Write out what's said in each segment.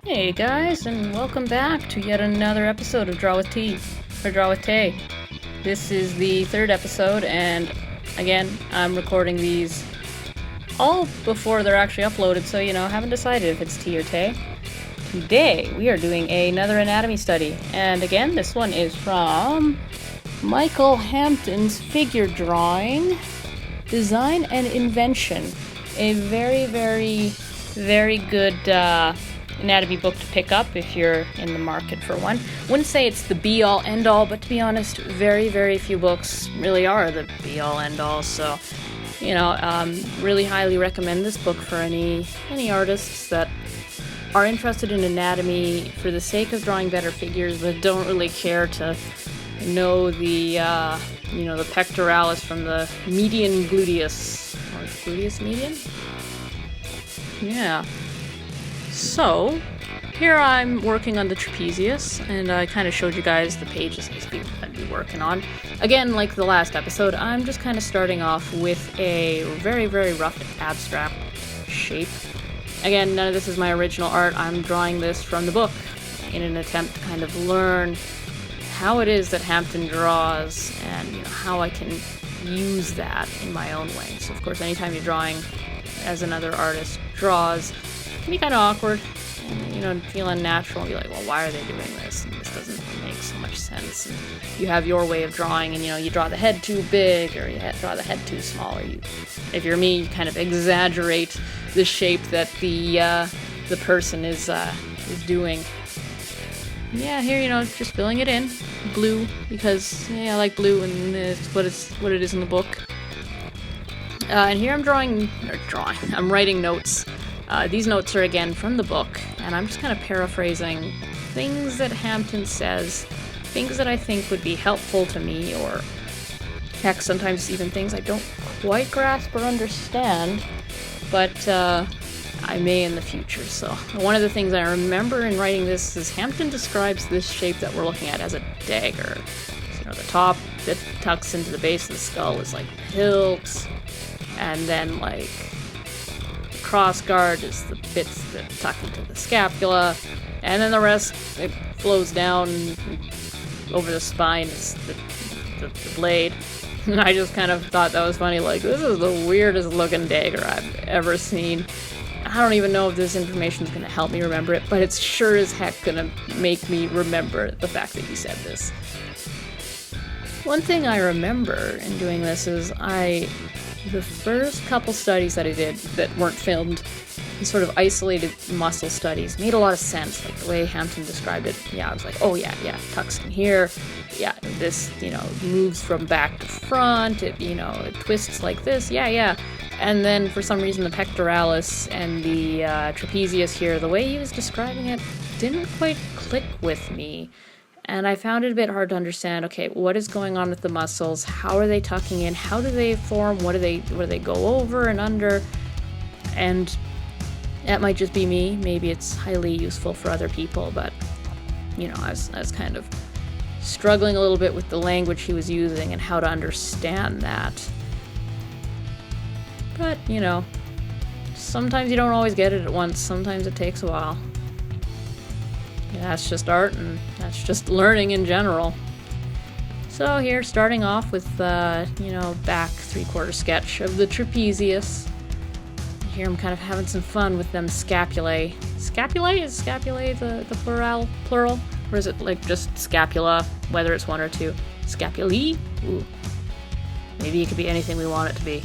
Hey guys, and welcome back to yet another episode of Draw with Tea, or Draw with Tay. This is the third episode, and again, I'm recording these all before they're actually uploaded, so haven't decided if it's tea or tay. Today, we are doing another anatomy study, and again, this one is from Michael Hampton's Figure Drawing, Design and Invention. A very, very, very good anatomy book to pick up if you're in the market for one. Wouldn't say it's the be-all, end-all, but to be honest, very, very few books really are the be-all, end-all, so, really highly recommend this book for any artists that are interested in anatomy for the sake of drawing better figures, but don't really care to know the pectoralis from the median gluteus, or gluteus median? Yeah. So, here I'm working on the Trapezius, and I kind of showed you guys the pages I'd be working on. Again, like the last episode, I'm just kind of starting off with a very, very rough abstract shape. Again, none of this is my original art. I'm drawing this from the book in an attempt to kind of learn how it is that Hampton draws and how I can use that in my own way. So, of course, anytime you're drawing as another artist draws, can be kind of awkward and feel unnatural and be like, well, why are they doing this? And this doesn't make so much sense. And you have your way of drawing, and you draw the head too big, or you draw the head too small, or if you're me, you kind of exaggerate the shape that the person is doing. Yeah, here just filling it in blue because I like blue, and it's what it is in the book. And here I'm I'm writing notes. These notes are again from the book, and I'm just kind of paraphrasing things that Hampton says, things that I think would be helpful to me, or heck, sometimes even things I don't quite grasp or understand, but I may in the future. So one of the things I remember in writing this is Hampton describes this shape that we're looking at as a dagger. So, the top that tucks into the base of the skull is like hilt, and then like cross guard is the bits that tuck into the scapula, and then the rest, it flows down over the spine is the blade. And I just kind of thought that was funny, like, this is the weirdest looking dagger I've ever seen. I don't even know if this information is going to help me remember it, but it's sure as heck going to make me remember the fact that you said this. One thing I remember in doing this is the first couple studies that I did that weren't filmed, sort of isolated muscle studies, made a lot of sense. Like the way Hampton described it, I was like, oh yeah, tucks in here, this, moves from back to front, it twists like this, and then for some reason the pectoralis and the trapezius here, the way he was describing it didn't quite click with me. And I found it a bit hard to understand, okay, what is going on with the muscles? How are they tucking in? How do they form? What do they go over and under? And that might just be me. Maybe it's highly useful for other people, but, I was kind of struggling a little bit with the language he was using and how to understand that. But, sometimes you don't always get it at once. Sometimes it takes a while. That's just art, and that's just learning in general. So here, starting off with, back 3/4 sketch of the Trapezius. Here I'm kind of having some fun with them scapulae. Scapulae? Is scapulae the plural? Or is it like just scapula, whether it's one or two? Scapulae? Ooh. Maybe it could be anything we want it to be.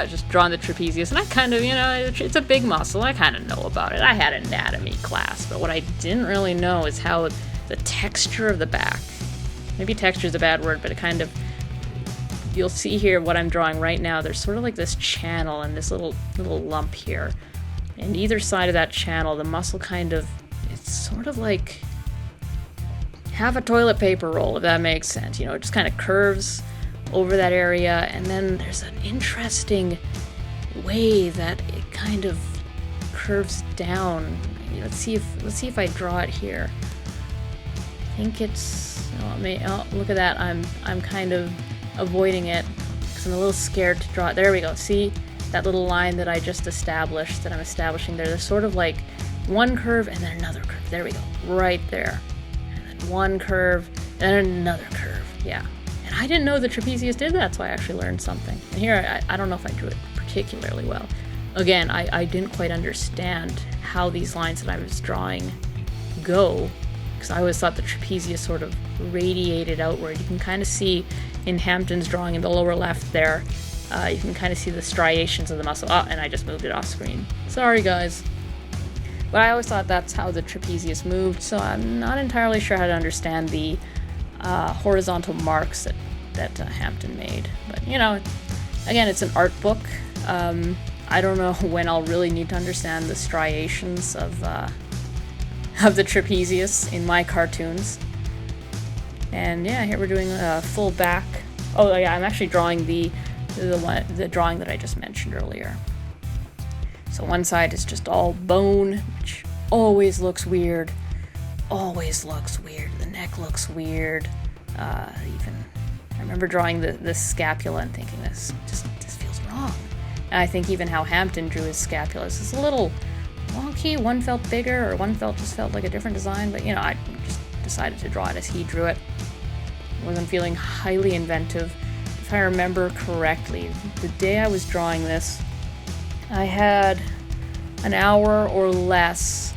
Just drawing the trapezius, and I kind of, it's a big muscle. I kind of know about it. I had anatomy class, but what I didn't really know is how the texture of the back. Maybe texture is a bad word, but it kind of, you'll see here what I'm drawing right now. There's sort of like this channel and this little lump here. And either side of that channel, the muscle it's sort of like half a toilet paper roll, if that makes sense. It just kind of curves over that area, and then there's an interesting way that it kind of curves down. Let's see if I draw it here. I think it's look at that. I'm kind of avoiding it because I'm a little scared to draw it. There we go. See that little line that I just established, that I'm establishing there? There's sort of like one curve and then another curve. There we go, right there. And then one curve and then another curve. Yeah. And I didn't know the Trapezius did that, so I actually learned something. And here, I don't know if I drew it particularly well. Again, I didn't quite understand how these lines that I was drawing go, because I always thought the Trapezius sort of radiated outward. You can kind of see in Hampton's drawing in the lower left there, you can kind of see the striations of the muscle. Oh, and I just moved it off screen. Sorry, guys. But I always thought that's how the Trapezius moved, so I'm not entirely sure how to understand the horizontal marks that Hampton made. But, you know, again, it's an art book. I don't know when I'll really need to understand the striations of the Trapezius in my cartoons. And yeah, here we're doing a full back. Oh yeah, I'm actually drawing the drawing that I just mentioned earlier. So one side is just all bone, which always looks weird. Always looks weird. The neck looks weird. Even I remember drawing the scapula and thinking this feels wrong. And I think even how Hampton drew his scapulas is a little wonky. One felt bigger, or one just felt like a different design. But you know, I just decided to draw it as he drew it. Wasn't feeling highly inventive. If I remember correctly, the day I was drawing this, I had an hour or less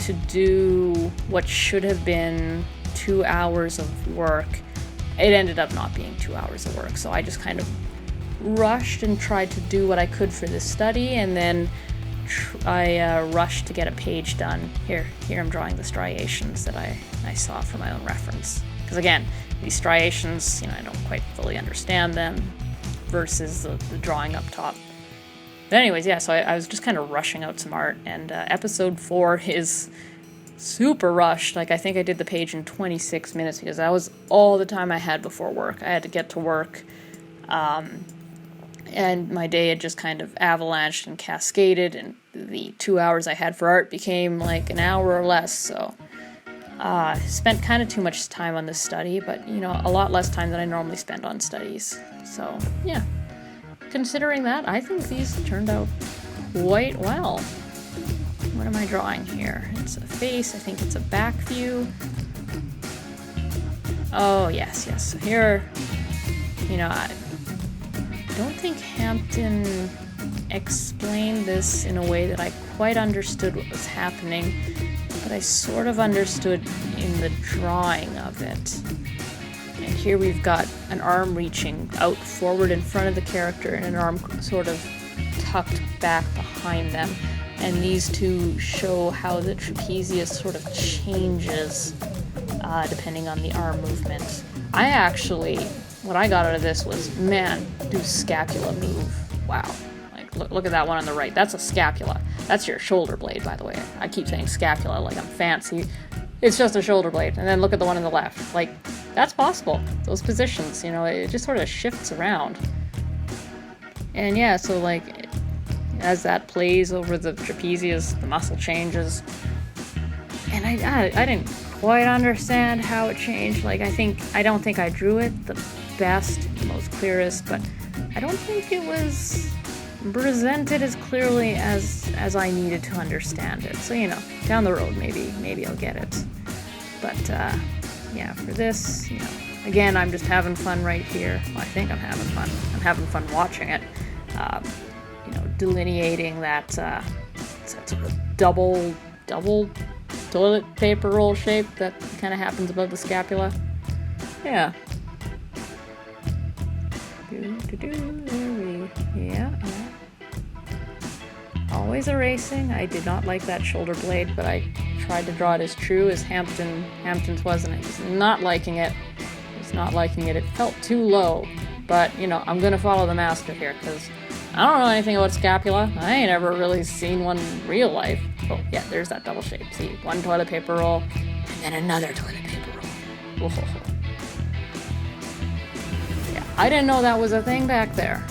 to do what should have been 2 hours of work. It ended up not being 2 hours of work, so I just kind of rushed and tried to do what I could for this study, and then I rushed to get a page done. Here I'm drawing the striations that I saw for my own reference. Because again, these striations, you know, I don't quite fully understand them versus the drawing up top. But anyways, yeah, so I was just kind of rushing out some art, and episode 4 is super rushed. Like, I think I did the page in 26 minutes because that was all the time I had before work. I had to get to work, and my day had just kind of avalanched and cascaded, and the 2 hours I had for art became like an hour or less, so spent kind of too much time on this study, but, you know, a lot less time than I normally spend on studies. So, yeah. Considering that, I think these turned out quite well. What am I drawing here? It's a face. I think it's a back view. Oh, yes. So here, you know, I don't think Hampton explained this in a way that I quite understood what was happening, but I sort of understood in the drawing of it. And here we've got an arm reaching out forward in front of the character and an arm sort of tucked back behind them. And these two show how the trapezius sort of changes depending on the arm movement. I actually, what I got out of this was, man, do scapula move. Wow. Like, look at that one on the right. That's a scapula. That's your shoulder blade, by the way. I keep saying scapula like I'm fancy. It's just a shoulder blade. And then look at the one on the left. Like, that's possible. Those positions, you know, it just sort of shifts around. And yeah, so like, as that plays over the trapezius, the muscle changes. And I didn't quite understand how it changed. Like, I don't think I drew it the best, the most clearest, but I don't think it was presented as clearly as I needed to understand it. So, you know, down the road, maybe I'll get it. But, yeah, for this, you know, again, I'm just having fun right here. Well, I think I'm having fun. I'm having fun watching it. You know, delineating that sort of double toilet paper roll shape that kind of happens above the scapula. Yeah. Yeah. Always erasing. I did not like that shoulder blade, but I tried to draw it as true as Hampton's was, and I was not liking it. It felt too low. But, you know, I'm going to follow the master here, because I don't know anything about scapula. I ain't ever really seen one in real life. Oh, yeah, there's that double shape. See, one toilet paper roll, and then another toilet paper roll. Whoa. Yeah, I didn't know that was a thing back there.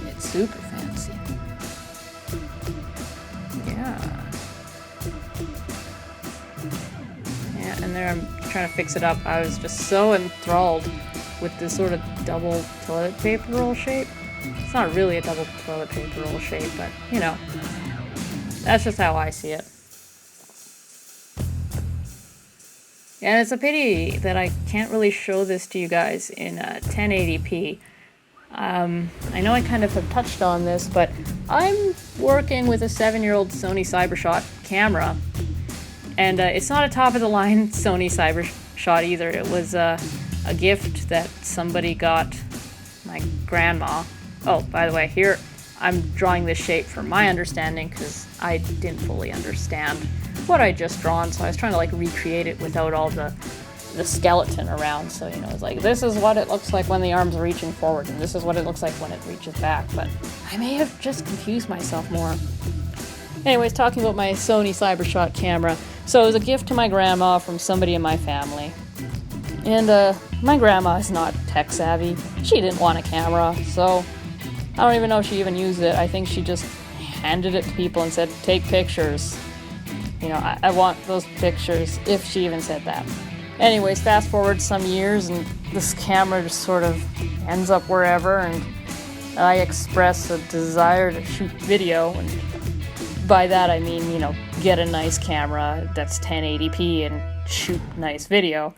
It's super fancy. Yeah, and there I'm trying to fix it up. I was just so enthralled with this sort of double toilet paper roll shape. It's not really a double toilet paper roll shape, but, you know. That's just how I see it. And it's a pity that I can't really show this to you guys in 1080p. I know I kind of have touched on this, but I'm working with a 7-year-old Sony CyberShot camera. And it's not a top-of-the-line Sony CyberShot either. It was a gift that somebody got my grandma. Oh, by the way, here I'm drawing this shape from my understanding because I didn't fully understand what I just drawn, so I was trying to like recreate it without all the skeleton around. So, you know, it's like, this is what it looks like when the arms are reaching forward, and this is what it looks like when it reaches back, but I may have just confused myself more. Anyways, talking about my Sony CyberShot camera. So it was a gift to my grandma from somebody in my family. And my grandma is not tech savvy. She didn't want a camera, so I don't even know if she even used it. I think she just handed it to people and said, take pictures. You know, I want those pictures, if she even said that. Anyways, fast forward some years, and this camera just sort of ends up wherever, and I express a desire to shoot video, and by that I mean, you know, get a nice camera that's 1080p and shoot nice video.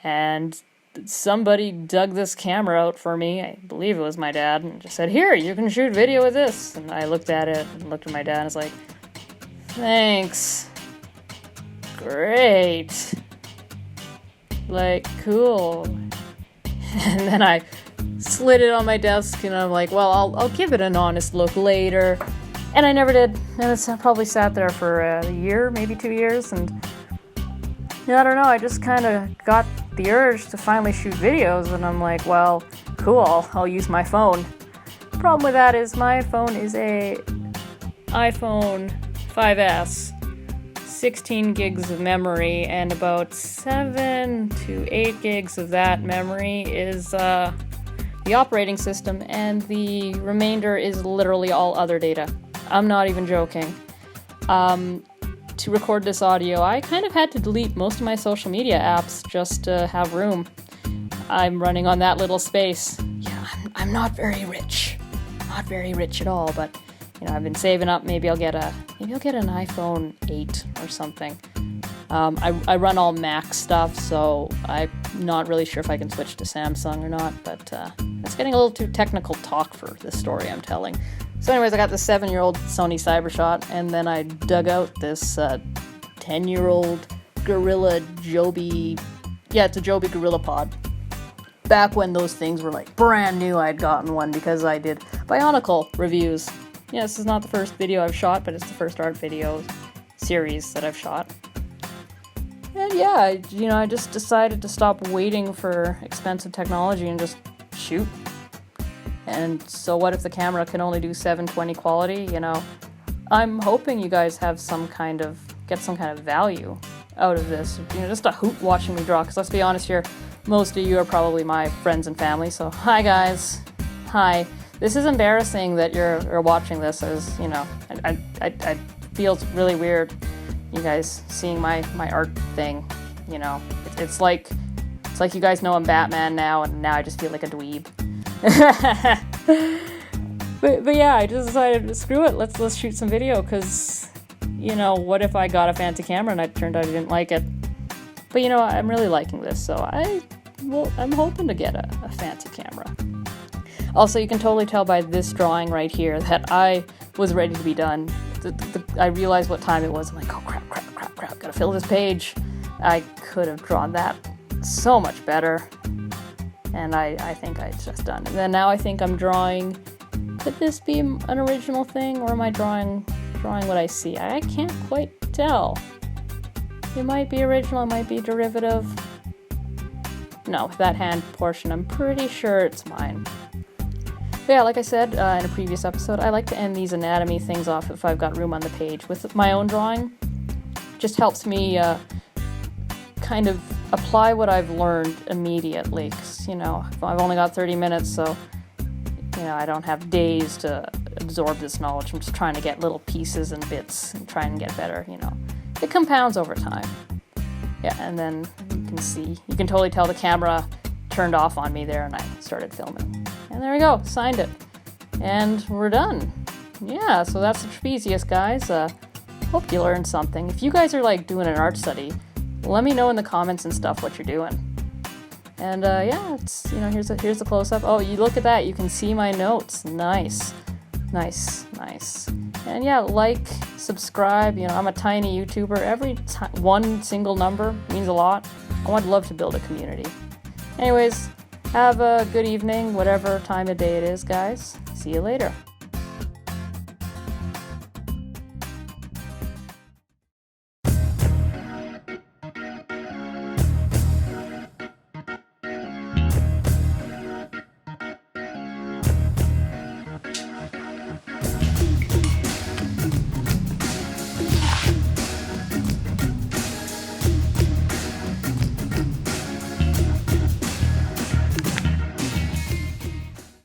And somebody dug this camera out for me, I believe it was my dad, and just said, here, you can shoot video with this. And I looked at it and looked at my dad and was like, thanks. Great. Like, cool. And then I slid it on my desk and I'm like, well, I'll give it an honest look later. And I never did. And it's probably sat there for a year, maybe 2 years. And yeah, I don't know, I just kind of got the urge to finally shoot videos. And I'm like, well, cool, I'll use my phone. The problem with that is my phone is a iPhone 5S. 16 gigs of memory, and about 7 to 8 gigs of that memory is the operating system, and the remainder is literally all other data. I'm not even joking. To record this audio, I kind of had to delete most of my social media apps just to have room. I'm running on that little space. Yeah, I'm not very rich. Not very rich at all, but you know, I've been saving up. Maybe I'll get an iPhone 8 or something. I run all Mac stuff, so I'm not really sure if I can switch to Samsung or not, but it's getting a little too technical talk for the story I'm telling. So anyways, I got the 7-year-old Sony CyberShot, and then I dug out this 10-year-old Gorilla Joby. Yeah, it's a Joby Gorilla Pod. Back when those things were like brand new, I'd gotten one because I did Bionicle reviews. Yeah, this is not the first video I've shot, but it's the first art video series that I've shot. And yeah, I just decided to stop waiting for expensive technology and just shoot. And so what if the camera can only do 720 quality, you know? I'm hoping you guys have get some kind of value out of this. You know, just a hoot watching me draw, because let's be honest here, most of you are probably my friends and family, so hi guys. Hi. This is embarrassing that you're watching this, as, you know, I feel really weird, you guys seeing my art thing, you know. It's like you guys know I'm Batman now, and now I just feel like a dweeb. but yeah, I just decided, screw it, let's shoot some video, because, you know, what if I got a fancy camera and it turned out I didn't like it? But, you know, I'm really liking this, so I'm hoping to get a fancy camera. Also, you can totally tell by this drawing right here that I was ready to be done. I realized what time it was. I'm like, oh crap, gotta fill this page. I could have drawn that so much better. And I think it's just done. And then now I think I'm drawing, could this be an original thing, or am I drawing what I see? I can't quite tell. It might be original, it might be derivative. No, that hand portion, I'm pretty sure it's mine. But yeah, like I said in a previous episode, I like to end these anatomy things off if I've got room on the page. With my own drawing, just helps me kind of apply what I've learned immediately. 'Cause, you know, I've only got 30 minutes, so, you know, I don't have days to absorb this knowledge. I'm just trying to get little pieces and bits and try and get better, you know. It compounds over time. Yeah, and then you can totally tell the camera turned off on me there, and I started filming. And there we go, signed it. And we're done. yeah, so that's the Trapezius, guys. Hope you learned something. If you guys are like doing an art study, let me know in the comments and stuff what you're doing. And yeah, it's, you know, here's the close-up. Oh, you look at that, you can see my notes. Nice. And yeah, like, subscribe. You know, I'm a tiny YouTuber. Every one single number means a lot. I would love to build a community. Anyways, have a good evening, whatever time of day it is, guys. See you later.